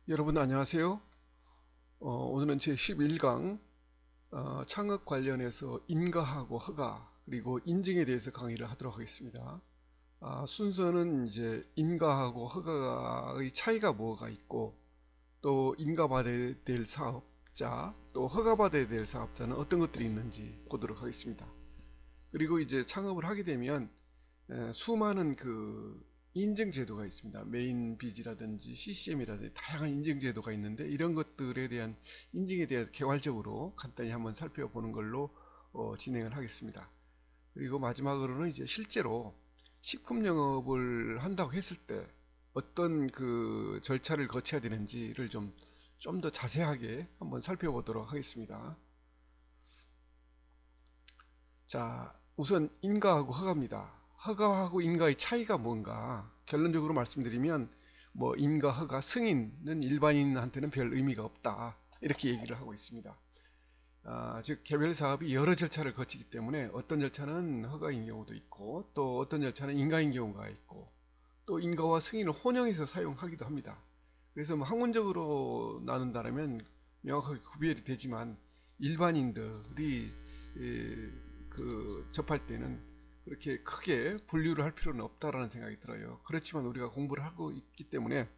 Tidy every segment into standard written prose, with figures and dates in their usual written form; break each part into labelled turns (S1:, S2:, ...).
S1: 여러분 안녕하세요. 오늘은 제 11강 창업 관련해서 인가하고 허가 그리고 인증에 대해서 강의를 하도록 하겠습니다. 순서는 이제 인가하고 허가의 차이가 뭐가 있고 또 인가받아야 될 사업자 또 허가받아야 될 사업자는 어떤 것들이 있는지 보도록 하겠습니다. 그리고 이제 창업을 하게 되면 수많은 그 인증 제도가 있습니다. 메인 비지라든지 CCM이라든지 다양한 인증 제도가 있는데 이런 것들에 대한 인증에 대해 개괄적으로 간단히 한번 살펴보는 걸로 진행을 하겠습니다. 그리고 마지막으로는 이제 실제로 식품 영업을 한다고 했을 때 어떤 그 절차를 거쳐야 되는지를 좀 더 자세하게 한번 살펴보도록 하겠습니다. 자, 우선 인가하고 허가입니다. 허가하고 인가의 차이가 뭔가 결론적으로 말씀드리면 뭐 인가, 허가, 승인은 일반인한테는 별 의미가 없다. 이렇게 얘기를 하고 있습니다. 즉 개별 사업이 여러 절차를 거치기 때문에 어떤 절차는 허가인 경우도 있고 또 어떤 절차는 인가인 경우가 있고 또 인가와 승인을 혼용해서 사용하기도 합니다. 그래서 뭐 학문적으로 나눈다면 명확하게 구별이 되지만 일반인들이 접할 때는 그렇게 크게 분류를 할 필요는 없다라는 생각이 들어요. 그렇지만 우리가 공부를 하고 있기 때문에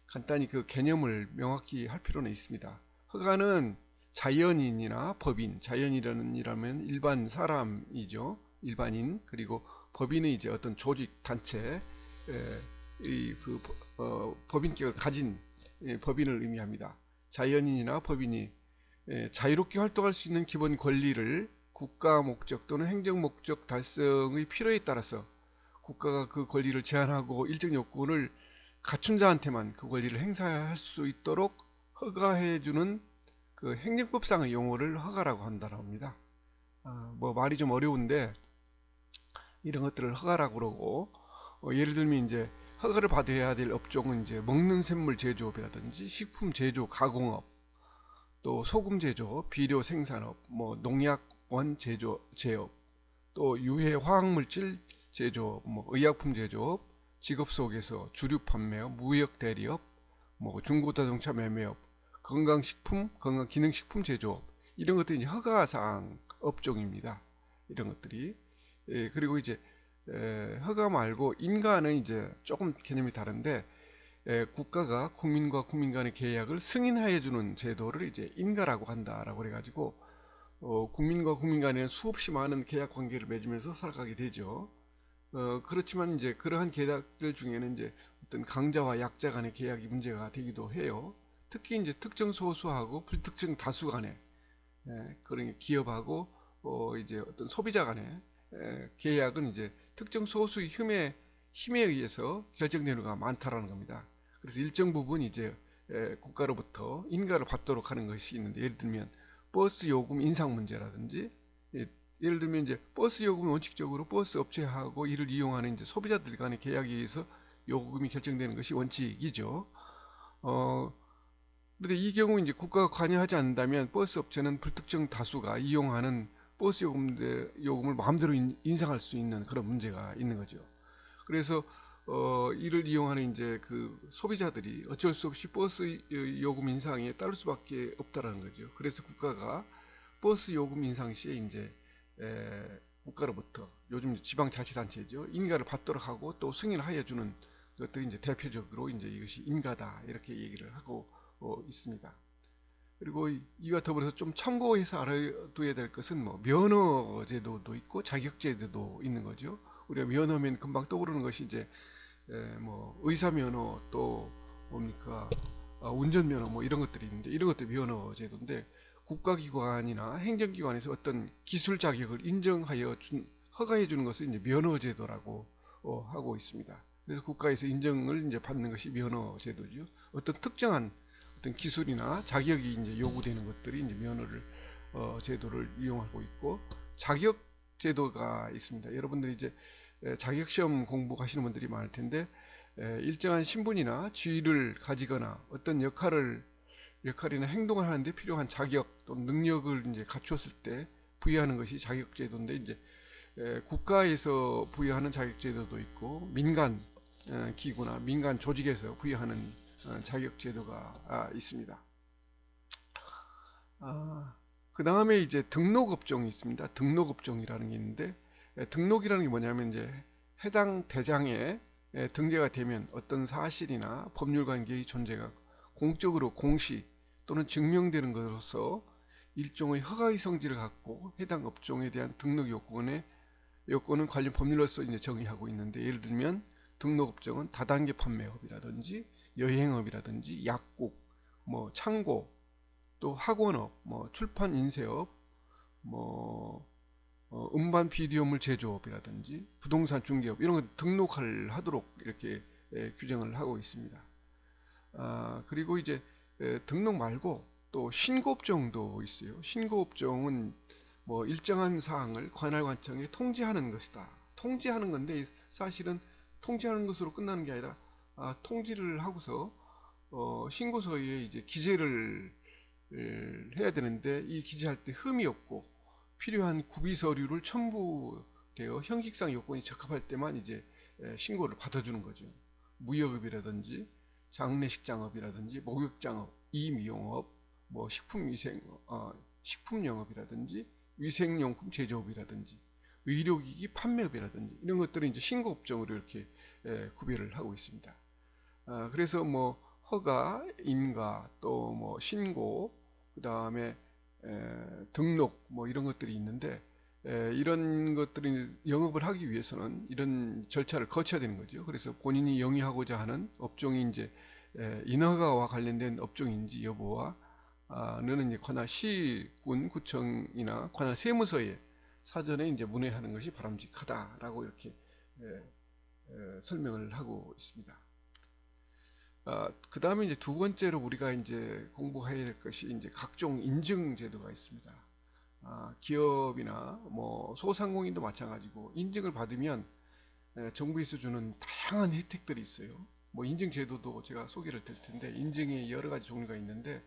S1: 간단히 그 개념을 명확히 할 필요는 있습니다. 허가는 자연인이나 법인, 자연인이라면 일반 사람이죠. 일반인. 그리고 법인은 이제 어떤 조직, 단체, 이그 법인격을 가진 법인을 의미합니다. 자연인이나 법인이 자유롭게 활동할 수 있는 기본 권리를 국가 목적 또는 행정 목적 달성의 필요에 따라서 국가가 그 권리를 제한하고 일정 요건을 갖춘 자한테만 그 권리를 행사할 수 있도록 허가해주는 그 행정법상의 용어를 허가라고 한다고 합니다. 뭐 말이 좀 어려운데 이런 것들을 허가라고 그러고 예를 들면 이제 허가를 받아야 될 업종은 이제 먹는 샘물 제조업이라든지 식품 제조 가공업 또 소금 제조, 비료 생산업, 뭐 농약원 제조 제업, 또 유해 화학물질 제조업, 뭐 의약품 제조업, 직업 속에서 주류 판매업, 무역 대리업, 뭐 중고자동차 매매업, 건강식품, 건강기능식품 제조업 이런 것들이 이제 허가사항 업종입니다. 이런 것들이 그리고 이제 허가 말고 인가는 이제 조금 개념이 다른데 국가가 국민과 국민 간의 계약을 승인하여주는 제도를 이제 인가라고 한다라고 그래가지고 국민과 국민 간에는 수없이 많은 계약 관계를 맺으면서 살아가게 되죠. 그렇지만 이제 그러한 계약들 중에는 이제 어떤 강자와 약자 간의 계약이 문제가 되기도 해요. 특히 이제 특정 소수하고 불특정 다수 간의 그런 기업하고 이제 어떤 소비자 간의 계약은 이제 특정 소수의 힘에 의해서 결정되는 경우가 많다라는 겁니다. 그래서 일정 부분 이제 국가로부터 인가를 받도록 하는 것이 있는데 예를 들면 버스 요금 인상 문제라든지 예를 들면 이제 버스 요금은 원칙적으로 버스 업체하고 이를 이용하는 이제 소비자들 간의 계약에 의해서 요금이 결정되는 것이 원칙이죠. 그런데 이 경우 이제 국가가 관여하지 않는다면 버스 업체는 불특정 다수가 이용하는 버스 요금을 마음대로 인상할 수 있는 그런 문제가 있는 거죠. 그래서 이를 이용하는 이제 그 소비자들이 어쩔 수 없이 버스 요금 인상에 따를 수밖에 없다라는 거죠. 그래서 국가가 버스 요금 인상 시에 이제 국가로부터 요즘 지방자치단체죠 인가를 받도록 하고 또 승인을 하여 주는 것들이 이제 대표적으로 이제 이것이 인가다 이렇게 얘기를 하고 있습니다. 그리고 이와 더불어서 좀 참고해서 알아둬야 될 것은 뭐 면허 제도도 있고 자격 제도도 있는 거죠. 우리가 면허면 금방 떠오르는 것이 이제 뭐 의사 면허 또 뭡니까 운전 면허 뭐 이런 것들이 있는데 이런 것들 면허 제도인데 국가기관이나 행정기관에서 어떤 기술 자격을 인정하여 허가해 주는 것을 이제 면허 제도라고 하고 있습니다. 그래서 국가에서 인정을 이제 받는 것이 면허 제도죠. 어떤 특정한 어떤 기술이나 자격이 이제 요구되는 것들이 이제 면허를 제도를 이용하고 있고 자격 제도가 있습니다. 여러분들이 이제 자격 시험 공부하시는 분들이 많을 텐데 일정한 신분이나 지위를 가지거나 어떤 역할이나 행동을 하는데 필요한 자격 또는 능력을 이제 갖추었을 때 부여하는 것이 자격 제도인데 이제 국가에서 부여하는 자격 제도도 있고 민간 기구나 민간 조직에서 부여하는 자격 제도가 있습니다. 그 다음에 이제 등록업종이 있습니다. 등록업종이라는 게 있는데, 등록이라는 게 뭐냐면 이제 해당 대장에 등재가 되면 어떤 사실이나 법률 관계의 존재가 공적으로 공시 또는 증명되는 것으로서 일종의 허가의 성질을 갖고 해당 업종에 대한 등록 요건은 관련 법률로서 이제 정의하고 있는데, 예를 들면 등록업종은 다단계 판매업이라든지 여행업이라든지 약국, 뭐 창고, 또 학원업, 뭐 출판 인쇄업, 뭐 음반 비디오물 제조업이라든지 부동산 중개업 이런 거 등록을 하도록 이렇게 규정을 하고 있습니다. 그리고 이제 등록 말고 또 신고업종도 있어요. 신고업종은 뭐 일정한 사항을 관할관청에 통지하는 것이다. 통지하는 건데 사실은 통지하는 것으로 끝나는 게 아니라 통지를 하고서 신고서에 이제 기재를 해야 되는데, 이 기재할 때 흠이 없고 필요한 구비 서류를 첨부되어 형식상 요건이 적합할 때만 이제 신고를 받아주는 거죠. 무역업이라든지 장례식장업이라든지 목욕장업, 이미용업, 뭐 식품영업이라든지 위생용품 제조업이라든지 의료기기 판매업이라든지 이런 것들은 이제 신고업종으로 이렇게 구별을 하고 있습니다. 그래서 뭐 허가, 인가, 또 뭐 신고, 그 다음에 등록 뭐 이런 것들이 있는데, 이런 것들이 영업을 하기 위해서는 이런 절차를 거쳐야 되는 거죠. 그래서 본인이 영위하고자 하는 업종이 이제 인허가와 관련된 업종인지 여부와 는 이제 관할 시군 구청이나 관할 세무서에 사전에 이제 문의하는 것이 바람직하다라고 이렇게 설명을 하고 있습니다. 그 다음에 이제 두 번째로 우리가 이제 공부해야 될 것이 이제 각종 인증 제도가 있습니다. 기업이나 뭐 소상공인도 마찬가지고 인증을 받으면 정부에서 주는 다양한 혜택들이 있어요. 뭐 인증 제도도 제가 소개를 드릴 텐데, 인증이 여러 가지 종류가 있는데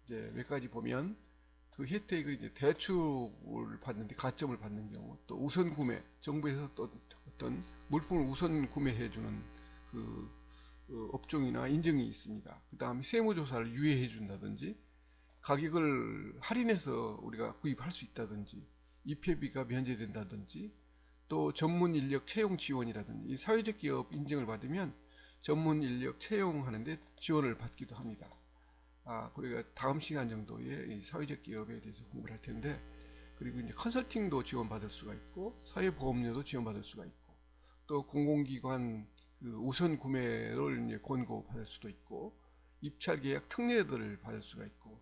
S1: 이제 몇 가지 보면 그 혜택을 이제 대출을 받는데 가점을 받는 경우, 또 우선 구매, 정부에서 또 어떤 물품을 우선 구매해 주는 그 업종이나 인증이 있습니다. 그 다음에 세무조사를 유예해 준다든지, 가격을 할인해서 우리가 구입할 수 있다든지, 입회비가 면제된다든지, 또 전문 인력 채용 지원이라든지, 이 사회적 기업 인증을 받으면 전문 인력 채용하는데 지원을 받기도 합니다. 우리가 다음 시간 정도에 이 사회적 기업에 대해서 공부를 할 텐데, 그리고 이제 컨설팅도 지원받을 수가 있고, 사회보험료도 지원받을 수가 있고, 또 공공기관 그 우선 구매를 이제 권고받을 수도 있고, 입찰 계약 특례들을 받을 수가 있고,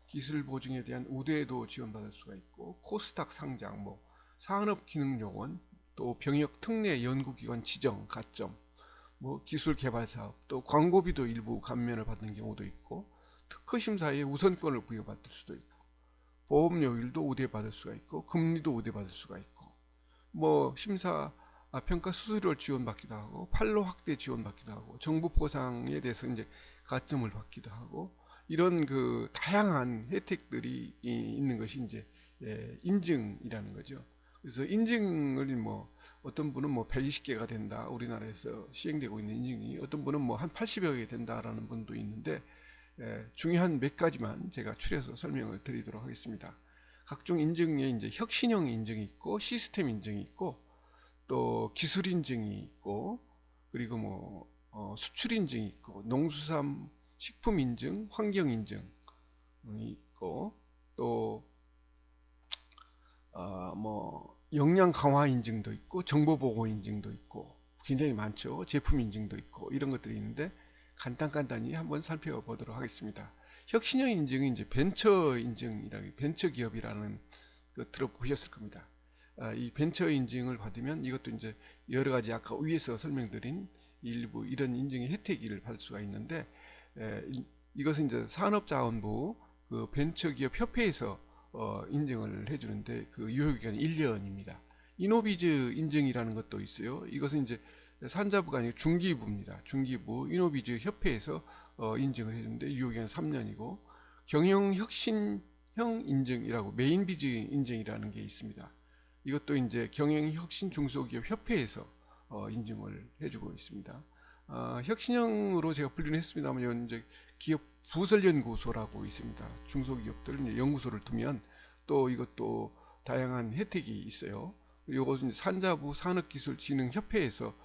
S1: 기술 보증에 대한 우대도 지원받을 수가 있고, 코스닥 상장, 뭐 산업기능요원, 또 병역 특례 연구기관 지정 가점, 뭐 기술 개발 사업, 또 광고비도 일부 감면을 받는 경우도 있고, 특허 심사에 우선권을 부여받을 수도 있고, 보험료율도 우대받을 수가 있고, 금리도 우대받을 수가 있고, 뭐 심사 평가 수수료를 지원받기도 하고, 판로 확대 지원받기도 하고, 정부 포상에 대해서 이제 가점을 받기도 하고, 이런 그 다양한 혜택들이 있는 것이 이제 인증이라는 거죠. 그래서 인증을 뭐 어떤 분은 뭐 120개가 된다, 우리나라에서 시행되고 있는 인증이, 어떤 분은 뭐 한 80여 개 된다라는 분도 있는데, 중요한 몇 가지만 제가 추려서 설명을 드리도록 하겠습니다. 각종 인증에 이제 혁신형 인증이 있고, 시스템 인증이 있고, 또 기술 인증이 있고, 그리고 뭐 수출 인증이 있고, 농수산 식품 인증, 환경 인증이 있고, 또 뭐 역량 강화 인증도 있고, 정보 보고 인증도 있고, 굉장히 많죠. 제품 인증도 있고, 이런 것들이 있는데 간단히 한번 살펴보도록 하겠습니다. 혁신형 인증은 이제 벤처 인증이라는, 벤처 기업이라는 거 들어보셨을 겁니다. 이 벤처 인증을 받으면 이것도 이제 여러 가지 아까 위에서 설명드린 일부 이런 인증의 혜택을 받을 수가 있는데, 이것은 이제 산업자원부 그 벤처기업 협회에서 인증을 해주는데, 그 유효기간이 1년입니다. 이노비즈 인증이라는 것도 있어요. 이것은 이제 산자부가 아니고 중기부입니다. 중기부 이노비즈 협회에서 인증을 해주는데 유효기간 3년이고, 경영혁신형 인증이라고 메인비즈 인증이라는 게 있습니다. 이것도 이제 경영혁신 중소기업 협회에서 인증을 해주고 있습니다. 혁신형으로 제가 분류는 했습니다만 이제 기업 부설연구소라고 있습니다. 중소기업들 이제 연구소를 두면 또 이것도 다양한 혜택이 있어요. 이것은 산자부 산업기술진흥협회에서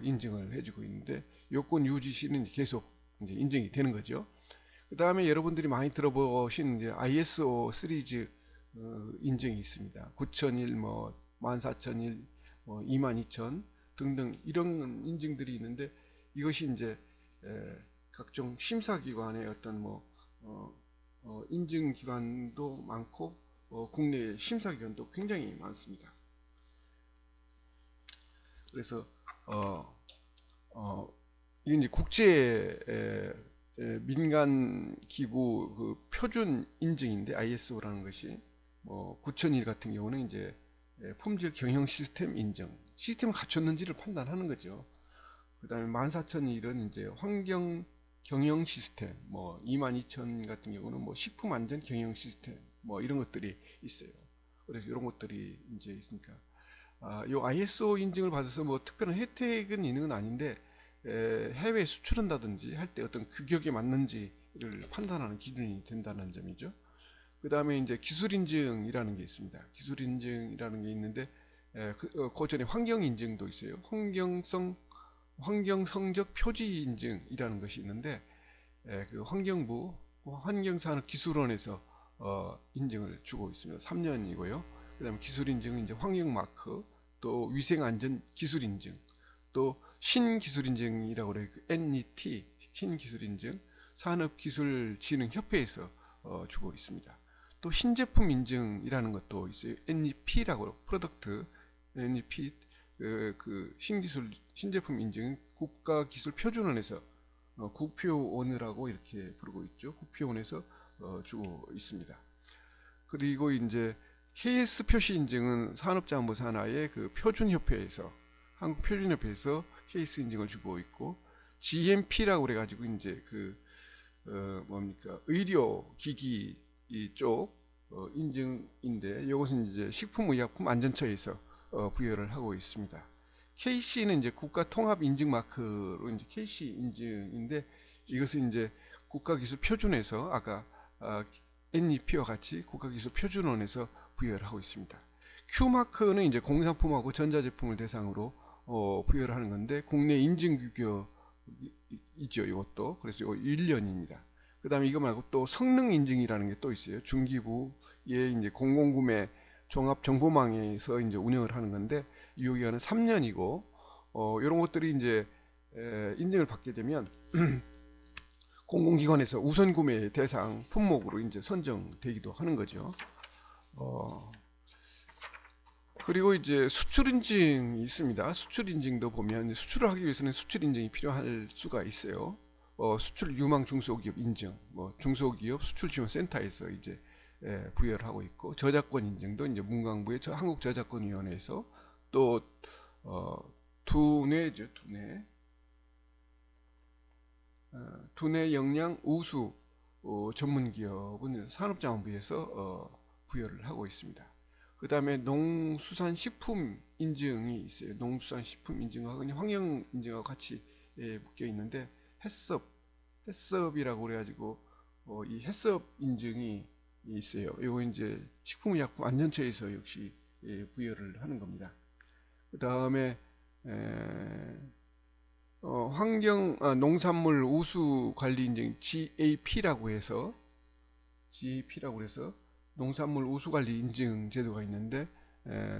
S1: 인증을 해주고 있는데 요건 유지 시는 계속 이제 인증이 되는 거죠. 그 다음에 여러분들이 많이 들어보신 이제 ISO 시리즈 인증이 있습니다. 9001, 뭐 14001, 22000 등등 이런 인증들이 있는데 이것이 이제 각종 심사기관의 어떤 인증기관도 많고 국내 심사기관도 굉장히 많습니다. 그래서 이게 이제 국제 민간 기구 그 표준 인증인데 ISO라는 것이 9001 같은 경우는 이제 품질 경영 시스템 인증, 시스템을 갖췄는지를 판단하는 거죠. 그 다음에 14001은 이제 환경 경영 시스템, 22000 같은 경우는 식품 안전 경영 시스템, 이런 것들이 있어요. 그래서 이런 것들이 이제 있으니까, 요 ISO 인증을 받아서 특별한 혜택은 있는 건 아닌데, 해외 수출한다든지 할 때 어떤 규격에 맞는지를 판단하는 기준이 된다는 점이죠. 그 다음에 이제 기술 인증이라는 게 있습니다. 기술 인증이라는 게 있는데, 그 전에 환경 인증도 있어요. 환경 성적 표지 인증이라는 것이 있는데, 그 환경부 환경산업기술원에서 인증을 주고 있습니다. 3년이고요. 그 다음에 기술 인증은 이제 환경 마크, 또 위생 안전 기술 인증, 또 신기술 인증이라고 그래요. NET 신기술 인증, 산업기술진흥협회에서 주고 있습니다. 또 신제품 인증이라는 것도 있어요. NEP라고 프로덕트 NEP 그 신제품 인증 국가기술표준원에서 국표원이라고 이렇게 부르고 있죠. 국표원에서 주고 있습니다. 그리고 이제 KS 표시 인증은 산업자원부 산하의 그 표준협회에서 한국표준협회에서 KS 인증을 주고 있고, GMP라고 그래가지고 이제 의료기기 쪽 인증인데, 이것은 이제 식품의약품안전처에서 부여를 하고 있습니다. KC는 이제 국가통합인증마크로 이제 KC 인증인데, 이것은 이제 국가기술표준에서 아까 NEP와 같이 국가기술표준원에서 부여를 하고 있습니다. Q마크는 이제 공산품하고 전자제품을 대상으로 부여를 하는 건데, 국내 인증 규격이죠. 이것도. 그래서 이거 1년입니다. 그 다음에 이거 말고 또 성능 인증이라는 게 또 있어요. 중기부의 이제 공공구매 종합정보망에서 이제 운영을 하는 건데, 이 기간은 3년이고, 이런 것들이 이제 인증을 받게 되면 공공기관에서 우선구매 대상 품목으로 이제 선정되기도 하는 거죠. 그리고 이제 수출 인증이 있습니다. 수출 인증도 보면 수출을 하기 위해서는 수출 인증이 필요할 수가 있어요. 수출 유망 중소기업 인증, 중소기업 수출 지원 센터에서 이제 부여를 하고 있고, 저작권 인증도 이제 문광부의 한국저작권위원회에서, 또 두뇌 역량 우수 전문기업은 산업자원부에서 부여를 하고 있습니다. 그 다음에 농수산식품 인증이 있어요. 농수산식품 인증하고 환경 인증하고 같이 묶여 있는데, 햇섭이라고 그래가지고 이 햇섭 인증이 있어요. 이거 이제 식품의약품 안전처에서 역시 부여를 하는 겁니다. 그 다음에 농산물 우수 관리 인증 GAP라고 해서 농산물 우수 관리 인증 제도가 있는데,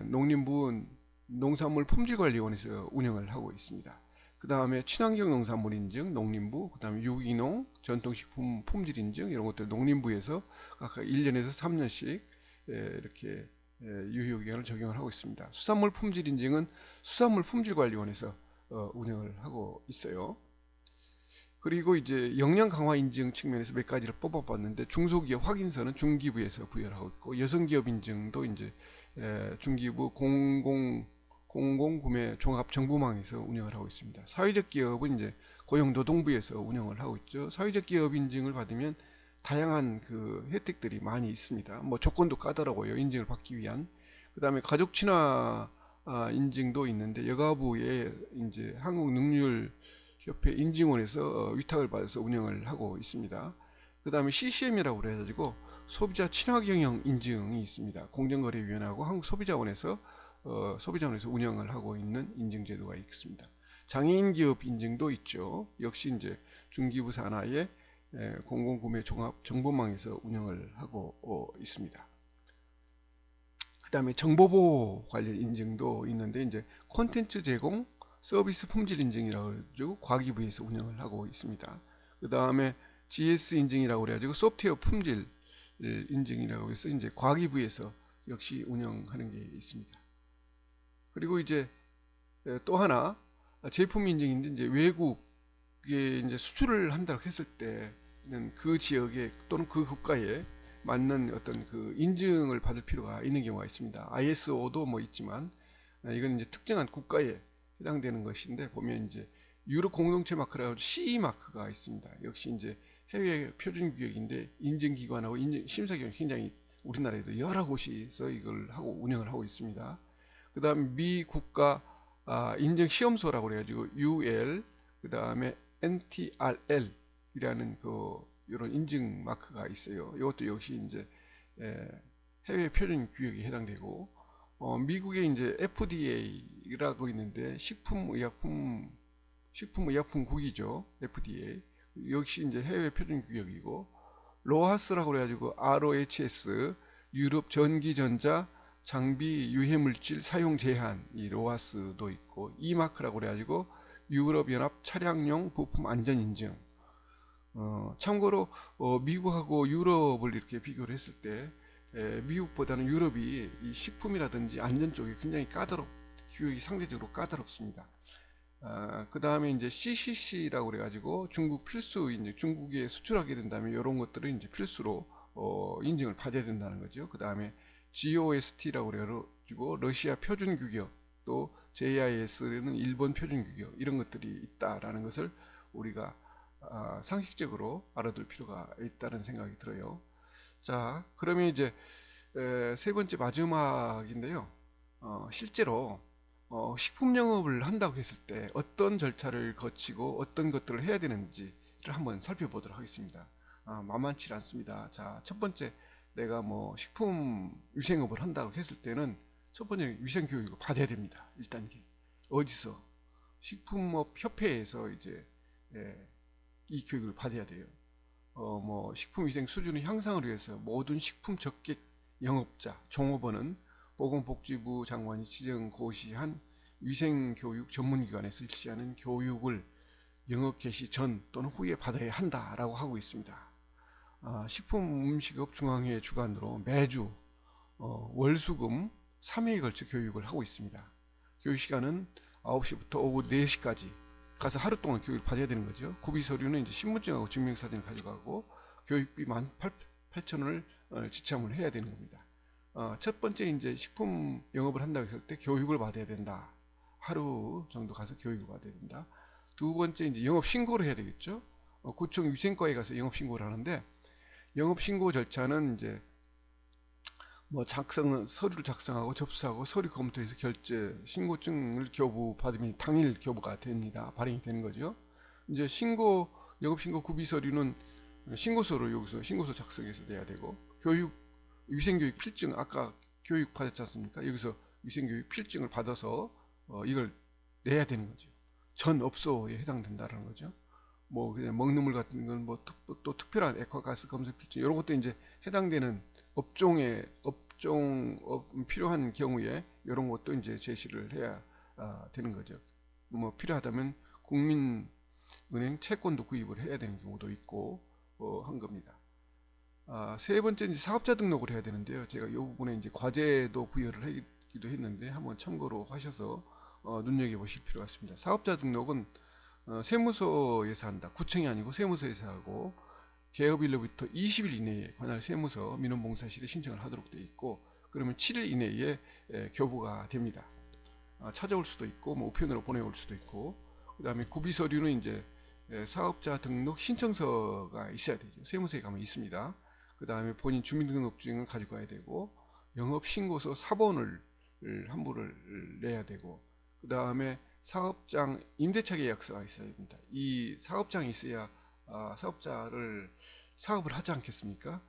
S1: 농림부 농산물 품질관리원에서 운영을 하고 있습니다. 그 다음에 친환경 농산물 인증 농림부, 그 다음에 유기농 전통식품 품질 인증, 이런 것들 농림부에서 각각 1년에서 3년씩 이렇게 유효기간을 적용을 하고 있습니다. 수산물 품질 인증은 수산물 품질관리원에서 운영을 하고 있어요. 그리고 이제 역량 강화 인증 측면에서 몇 가지를 뽑아봤는데, 중소기업 확인서는 중기부에서 부여를 하고 있고, 여성기업 인증도 이제 중기부 공공구매 종합정보망에서 운영을 하고 있습니다. 사회적 기업은 이제 고용노동부에서 운영을 하고 있죠. 사회적 기업 인증을 받으면 다양한 그 혜택들이 많이 있습니다. 조건도 까다로워요. 인증을 받기 위한. 그 다음에 가족 친화 인증도 있는데, 여가부의 이제 한국 능률 협회 인증원에서 위탁을 받아서 운영을 하고 있습니다. 그 다음에 CCM이라고 그래가지고 소비자 친화경영 인증이 있습니다. 공정거래위원회하고 한국소비자원에서 소비자원에서 운영을 하고 있는 인증제도가 있습니다. 장애인 기업 인증도 있죠. 역시 이제 중기부 산하의 공공구매 종합 정보망에서 운영을 하고 있습니다. 그 다음에 정보보호 관련 인증도 있는데 이제 콘텐츠 제공 서비스 품질 인증이라고 해가지고 과기부에서 운영을 하고 있습니다. 그 다음에 GS 인증이라고 그래가지고 소프트웨어 품질 인증이라고 해서 이제 과기부에서 역시 운영하는 게 있습니다. 그리고 이제 또 하나 제품 인증인데 이제 외국에 이제 수출을 한다고 했을 때는 그 지역에 또는 그 국가에 맞는 어떤 그 인증을 받을 필요가 있는 경우가 있습니다. ISO도 뭐 있지만 이건 이제 특정한 국가에 해당되는 것인데 보면 이제 유럽 공동체 마크라고 CE 마크가 있습니다. 역시 이제 해외 표준 규격인데 인증기관하고 심사기관이 굉장히 우리나라에도 여러 곳에서 이걸 하고 운영을 하고 있습니다. 그 다음 미 국가 인증 시험소라고 그래가지고 UL 그 다음에 NTRL 이라는 그 이런 인증 마크가 있어요. 이것도 역시 이제 해외 표준 규격에 해당되고 미국의 이제 FDA라고 있는데 식품의약품국이죠. FDA 역시 이제 해외 표준 규격이고 로하스라고 그래가지고 ROHS 유럽 전기전자 장비 유해물질 사용 제한 이 로하스도 있고 이마크라고 그래가지고 유럽연합 차량용 부품 안전 인증. 참고로 미국하고 유럽을 이렇게 비교를 했을 때 미국보다는 유럽이 이 식품이라든지 안전 쪽이 굉장히 규격이 상대적으로 까다롭습니다. 그 다음에 이제 CCC라고 그래가지고 중국 필수 인증, 중국에 수출하게 된다면 이런 것들은 이제 필수로 인증을 받아야 된다는 거죠. 그 다음에 GOST라고 그래가지고 러시아 표준 규격, 또 JIS는 일본 표준 규격 이런 것들이 있다라는 것을 우리가 상식적으로 알아둘 필요가 있다는 생각이 들어요. 자, 그러면 이제 세 번째 마지막인데요. 실제로 식품 영업을 한다고 했을 때 어떤 절차를 거치고 어떤 것들을 해야 되는지를 한번 살펴보도록 하겠습니다. 만만치 않습니다. 자, 첫 번째 내가 뭐 식품 위생업을 한다고 했을 때는 첫 번째 위생교육을 받아야 됩니다. 1단계. 어디서? 식품업 협회에서 이제 이 교육을 받아야 돼요. 뭐 식품위생 수준의 향상을 위해서 모든 식품 적객 영업자, 종업원은 보건복지부 장관이 지정 고시한 위생교육 전문기관에서 실시하는 교육을 영업 개시 전 또는 후에 받아야 한다라고 하고 있습니다. 식품음식업 중앙회 주관으로 매주 월수금 3회에 걸쳐 교육을 하고 있습니다. 교육 시간은 9시부터 오후 4시까지 가서 하루 동안 교육을 받아야 되는 거죠. 구비 서류는 이제 신분증하고 증명사진을 가져가고 교육비 18,000원을 지참을 해야 되는 겁니다. 첫 번째 이제 식품 영업을 한다고 했을 때 교육을 받아야 된다. 하루 정도 가서 교육을 받아야 된다. 두 번째 이제 영업 신고를 해야 되겠죠. 구청 위생과에 가서 영업 신고를 하는데 영업 신고 절차는 이제 뭐 서류를 작성하고 접수하고 서류 검토해서 결제 신고증을 교부 받으면 당일 교부가 됩니다. 발행이 되는 거죠. 이제 영업 신고 구비 서류는 신고서를 여기서 신고서 작성해서 내야 되고 위생교육 필증 아까 교육 받았지 않습니까? 여기서 위생교육 필증을 받아서 이걸 내야 되는 거죠. 전 업소에 해당된다는 거죠. 뭐 그냥 먹는 물 같은 건 뭐 또 특별한 액화가스 검색 필증 이런 것도 이제 해당되는 필요한 경우에 이런 것도 이제 제시를 해야 되는 거죠. 뭐 필요하다면 국민은행 채권도 구입을 해야 되는 경우도 있고 한 겁니다. 세 번째 이제 사업자 등록을 해야 되는데요. 제가 이 부분에 이제 과제도 부여를 하기도 했는데 한번 참고로 하셔서 눈여겨 보실 필요가 있습니다. 사업자 등록은 세무서에서 한다. 구청이 아니고 세무서에서 하고 개업일로부터 20일 이내에 관할 세무서 민원봉사실에 신청을 하도록 되어 있고 그러면 7일 이내에 교부가 됩니다. 찾아올 수도 있고 뭐 우편으로 보내올 수도 있고 그 다음에 구비서류는 이제 사업자 등록 신청서가 있어야 되죠. 세무서에 가면 있습니다. 그 다음에 본인 주민등록증을 가지고 가야 되고 영업신고서 사본을 한 부를 내야 되고 그 다음에 사업장 임대차 계약서가 있어야 됩니다. 이 사업장이 있어야 사업자를 사업을 하지 않겠습니까?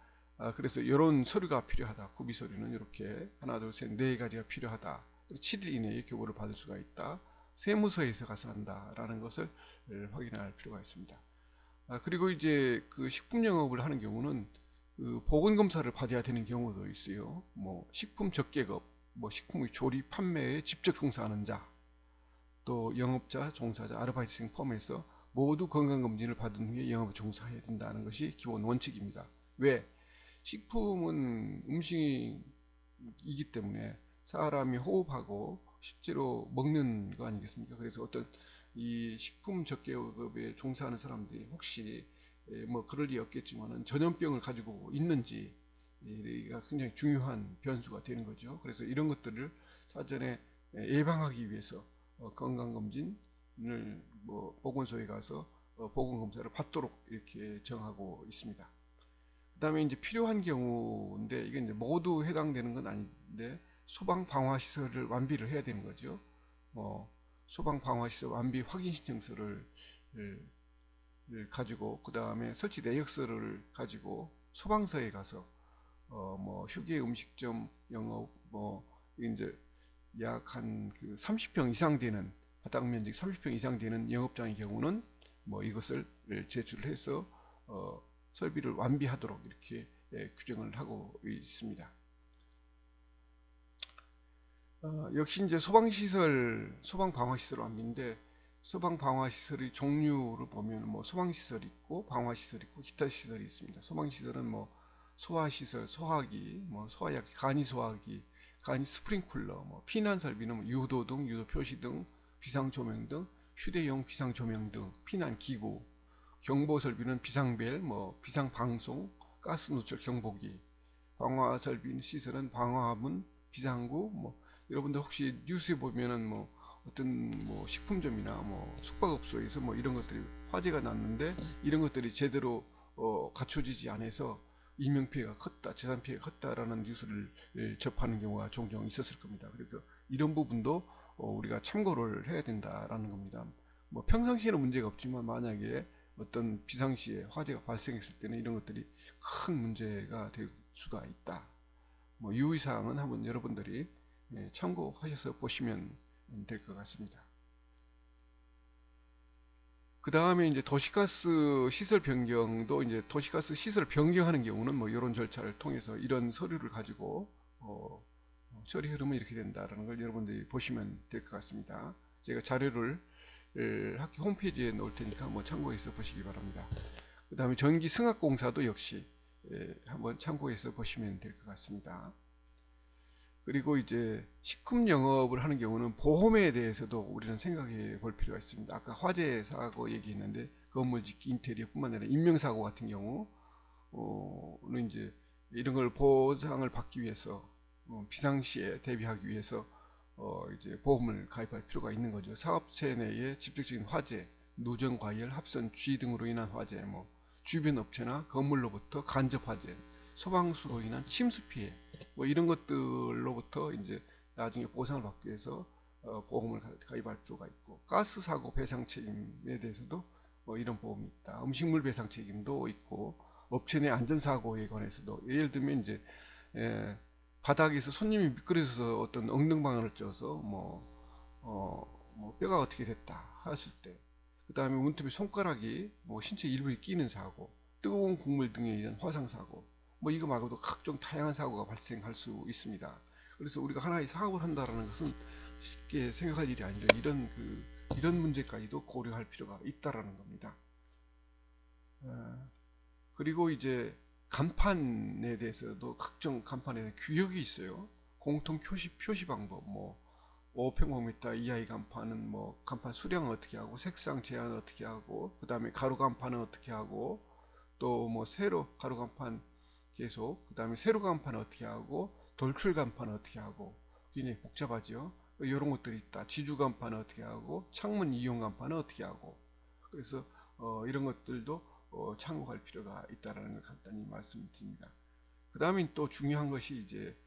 S1: 그래서 이런 서류가 필요하다. 구비 서류는 이렇게 하나, 둘, 셋, 네 가지가 필요하다. 7일 이내에 교부를 받을 수가 있다. 세무서에서 가서 한다라는 것을 확인할 필요가 있습니다. 그리고 이제 그 식품 영업을 하는 경우는 그 보건검사를 받아야 되는 경우도 있어요. 뭐 식품 적계급, 뭐 식품의 조리, 판매에 직접 종사하는 자, 또 영업자, 종사자, 아르바이트생 포함해서 모두 건강검진을 받은 후에 영업에 종사해야 된다는 것이 기본 원칙입니다. 왜? 식품은 음식이기 때문에 사람이 호흡하고 실제로 먹는 거 아니겠습니까? 그래서 어떤 이 식품 적계업에 종사하는 사람들이 혹시 뭐 그럴 리 없겠지만은 전염병을 가지고 있는지 가 굉장히 중요한 변수가 되는 거죠. 그래서 이런 것들을 사전에 예방하기 위해서 건강검진을 뭐 보건소에 가서 보건검사를 받도록 이렇게 정하고 있습니다. 그 다음에 이제 필요한 경우인데 이게 이제 모두 해당되는 건 아닌데 소방방화시설을 완비를 해야 되는 거죠. 소방방화시설 완비 확인 신청서를 가지고 그 다음에 설치 내역서를 가지고 소방서에 가서 뭐 휴게 음식점 영업 뭐 이제 약 한 그 30평 이상 되는 바닥 면적 30평 이상 되는 영업장의 경우는 뭐 이것을 제출을 해서 설비를 완비하도록 이렇게 규정을 하고 있습니다. 역시 이제 소방방화시설 완비인데 소방방화시설의 종류를 보면 뭐 소방시설 있고 방화시설 있고 기타 시설이 있습니다. 소방시설은 뭐 소화시설, 소화기, 뭐 소화약기, 간이소화기, 간이 스프링쿨러, 뭐 피난설비는 뭐 유도등, 유도표시등, 비상조명 등, 휴대용 비상조명 등, 피난기구, 경보설비는 비상벨, 뭐 비상방송, 가스누출 경보기, 방화설비 시설은 방화문, 비상구, 뭐 여러분들 혹시 뉴스에 보면은 뭐 어떤 뭐 식품점이나 뭐 숙박업소에서 뭐 이런 것들이 화재가 났는데 이런 것들이 제대로 갖춰지지 않아서 인명피해가 컸다, 재산피해가 컸다라는 뉴스를 접하는 경우가 종종 있었을 겁니다. 그래서 이런 부분도 우리가 참고를 해야 된다라는 겁니다. 뭐 평상시에는 문제가 없지만 만약에 어떤 비상시에 화재가 발생했을 때는 이런 것들이 큰 문제가 될 수가 있다. 뭐 유의사항은 한번 여러분들이 참고하셔서 보시면 될 것 같습니다. 그 다음에 이제 도시가스 시설 변경도 이제 도시가스 시설 변경하는 경우는 뭐 이런 절차를 통해서 이런 서류를 가지고 처리 흐름은 이렇게 된다라는 걸 여러분들이 보시면 될 것 같습니다. 제가 자료를 학교 홈페이지에 놓을 테니까 뭐 참고해서 보시기 바랍니다. 그 다음에 전기 승합공사도 역시 한번 참고해서 보시면 될 것 같습니다. 그리고 이제 식품 영업을 하는 경우는 보험에 대해서도 우리는 생각해 볼 필요가 있습니다. 아까 화재 사고 얘기했는데 건물 짓기 인테리어뿐만 아니라 인명사고 같은 경우는 이제 이런 걸 보장을 받기 위해서 비상시에 대비하기 위해서 이제 보험을 가입할 필요가 있는 거죠. 사업체 내에 직접적인 화재, 누전, 과열, 합선, 쥐 등으로 인한 화재, 뭐 주변 업체나 건물로부터 간접 화재, 소방수로 인한 침수 피해, 뭐 이런 것들로부터 이제 나중에 보상을 받기 위해서 보험을 가입할 필요가 있고, 가스 사고 배상 책임에 대해서도 이런 보험이 있다. 음식물 배상 책임도 있고, 업체 내 안전사고에 관해서도 예를 들면 이제 바닥에서 손님이 미끄러져서 어떤 엉덩방아를 쪄서 뭐 뼈가 어떻게 됐다 하실 때, 그 다음에 문틈에 손가락이 뭐 신체 일부에 끼는 사고, 뜨거운 국물 등에 의한 화상 사고, 뭐 이거 말고도 각종 다양한 사고가 발생할 수 있습니다. 그래서 우리가 하나의 사업을 한다라는 것은 쉽게 생각할 일이 아니라 이런 문제까지도 고려할 필요가 있다라는 겁니다. 그리고 이제 간판에 대해서도 각종 간판에 대한 규격이 있어요. 공통 표시 방법, 뭐 5평방미터 이하의 간판은 뭐 간판 수량을 어떻게 하고, 색상 제한을 어떻게 하고, 그 다음에 가로 간판은 어떻게 하고, 또 뭐 세로 가로 간판 계속, 그 다음에 세로 간판은 어떻게 하고, 돌출 간판은 어떻게 하고, 굉장히 복잡하죠. 이런 것들이 있다. 지주 간판은 어떻게 하고, 창문 이용 간판은 어떻게 하고, 그래서 이런 것들도 참고할 필요가 있다라는 걸 간단히 말씀드립니다. 그 다음에 또 중요한 것이 이제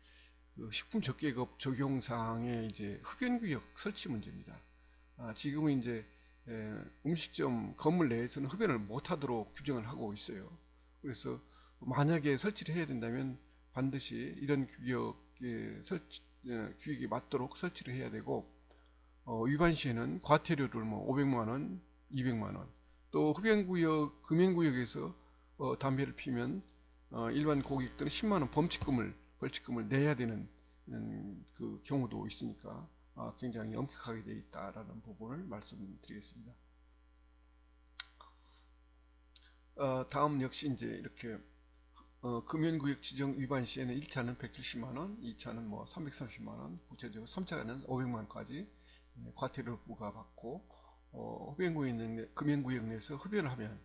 S1: 그 식품 적계급 적용사항의 이제 흡연구역 설치 문제입니다. 지금은 이제 음식점 건물 내에서는 흡연을 못하도록 규정을 하고 있어요. 그래서 만약에 설치를 해야 된다면 반드시 이런 규격에 맞도록 설치를 해야 되고, 위반 시에는 과태료를 뭐 500만 원, 200만 원, 또 흡연구역, 금연구역에서 담배를 피면 일반 고객들은 10만 원 벌칙금을 내야 되는 그 경우도 있으니까 굉장히 엄격하게 되어 있다라는 부분을 말씀드리겠습니다. 다음 역시 이제 이렇게 금연구역 지정 위반 시에는 1차는 170만원, 2차는 뭐 330만원, 구체적으로 3차는 500만원까지 과태료를 부과받고, 금연구역 내에서 흡연을 하면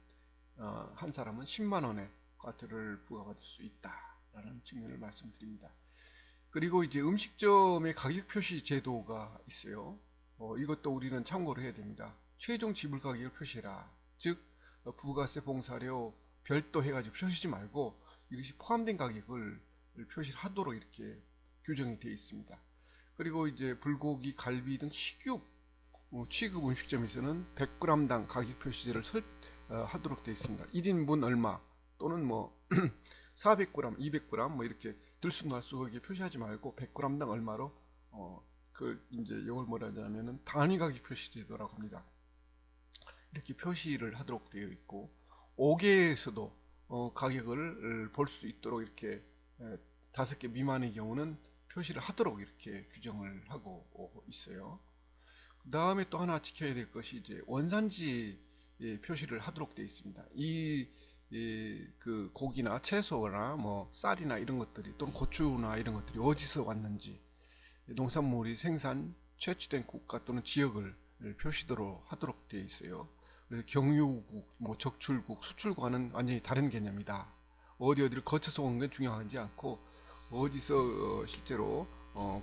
S1: 한 사람은 10만원의 과태료를 부과받을 수 있다라는 측면을 말씀드립니다. 그리고 이제 음식점의 가격 표시 제도가 있어요. 이것도 우리는 참고를 해야 됩니다. 최종 지불 가격을 표시해라. 즉 부가세, 봉사료 별도 해가지고 표시지 말고 이것이 포함된 가격을 표시를 하도록 이렇게 규정이 되어 있습니다. 그리고 이제 불고기, 갈비 등 식육 취급 음식점에서는 100g당 가격 표시제를 하도록 되어 있습니다. 1인분 얼마 또는 뭐 400g, 200g 뭐 이렇게 들쑥날쑥 거기에 표시하지 말고 100g당 얼마로 이제 이걸 뭐라 하냐면은 단위 가격 표시 제도라고 합니다. 이렇게 표시를 하도록 되어 있고, 5개에서도 가격을 볼 수 있도록 이렇게 5개 미만의 경우는 표시를 하도록 이렇게 규정을 하고 있어요. 그 다음에 또 하나 지켜야 될 것이 이제 원산지 표시를 하도록 되어 있습니다. 그 고기나 채소나 뭐 쌀이나 이런 것들이 또는 고추나 이런 것들이 어디서 왔는지, 농산물이 생산 채취된 국가 또는 지역을 표시도록 하도록 되어 있어요. 그래서 경유국, 뭐 적출국, 수출과는 완전히 다른 개념이다. 어디를 거쳐서 온 건 중요하지 않고 어디서 실제로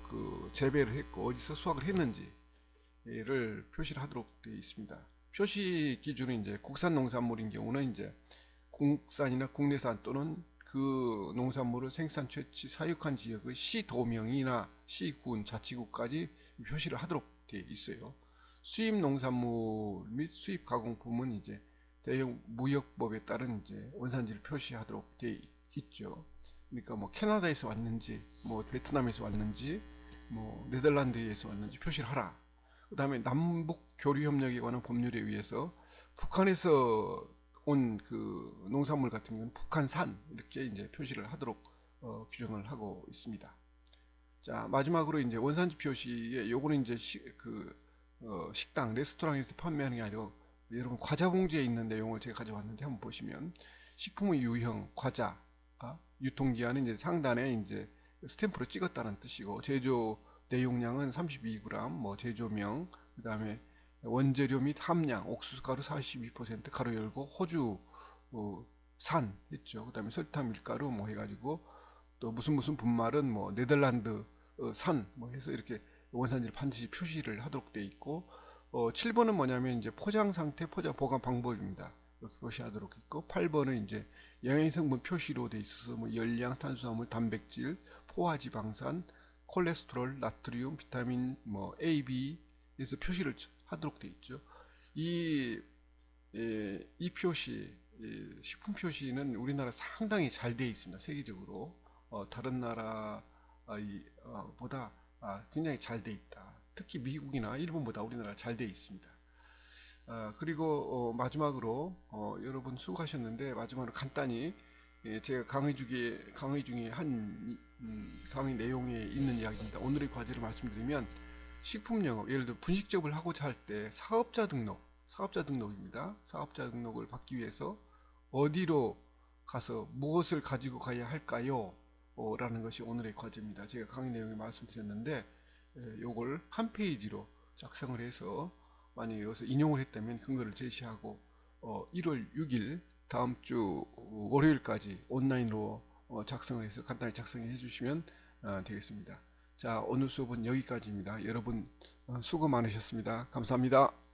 S1: 그 재배를 했고 어디서 수확을 했는지를 표시를 하도록 되어 있습니다. 표시 기준은 이제 국산 농산물인 경우는 이제 국산이나 국내산 또는 그 농산물을 생산, 채취, 사육한 지역의 시도명이나 시군, 자치구까지 표시를 하도록 되어 있어요. 수입 농산물 및 수입 가공품은 이제 대형 무역법에 따른 이제 원산지를 표시하도록 되어 있죠. 그러니까 뭐 캐나다에서 왔는지, 뭐 베트남에서 왔는지, 뭐 네덜란드에서 왔는지 표시를 하라. 그 다음에 남북 교류 협력에 관한 법률에 의해서 북한에서 온 그 농산물 같은 경우는 북한산 이렇게 이제 표시를 하도록 규정을 하고 있습니다. 자, 마지막으로 이제 원산지 표시에 요거는 이제 식당, 레스토랑에서 판매하는 게 아니고 여러분 과자 봉지에 있는 내용을 제가 가져왔는데 한번 보시면 식품의 유형, 과자, 유통기한은 이제 상단에 이제 스탬프로 찍었다는 뜻이고, 제조 내용량은 32g, 뭐 제조명, 그 다음에 원재료 및 함량, 옥수수 가루 42% 가로 열고 호주 산 했죠. 그 다음에 설탕, 밀가루 뭐 해가지고 또 무슨 분말은 뭐 네덜란드 산 뭐 해서 이렇게 원산지를 반드시 표시를 하도록 되어 있고, 7번은 뭐냐면 이제 포장 상태, 포장 보관 방법입니다. 이렇게 표시하도록 있고, 8번은 이제 영양성분 표시로 되어 있어서 뭐 열량, 탄수화물, 단백질, 포화지방산, 콜레스테롤, 나트륨, 비타민 뭐 A, B에서 표시를 하도록 되어 있죠. 이 표시, 식품 표시는 우리나라 상당히 잘 되어 있습니다. 세계적으로 다른 나라 보다 굉장히 잘 되어 있다. 특히 미국이나 일본보다 우리나라 잘 되어 있습니다. 그리고 마지막으로 여러분 수고하셨는데 마지막으로 간단히 제가 강의 중에 한 강의 내용에 있는 이야기입니다. 오늘의 과제를 말씀드리면 식품 영업, 예를 들어 분식점을 하고자 할 때 사업자 등록입니다. 사업자 등록을 받기 위해서 어디로 가서 무엇을 가지고 가야 할까요? 라는 것이 오늘의 과제입니다. 제가 강의 내용에 말씀드렸는데 요걸 한 페이지로 작성을 해서 만약에 여기서 인용을 했다면 근거를 제시하고 1월 6일 다음 주 월요일까지 온라인으로 작성을 해서 간단히 작성해 주시면 되겠습니다. 자, 오늘 수업은 여기까지입니다. 여러분 수고 많으셨습니다. 감사합니다.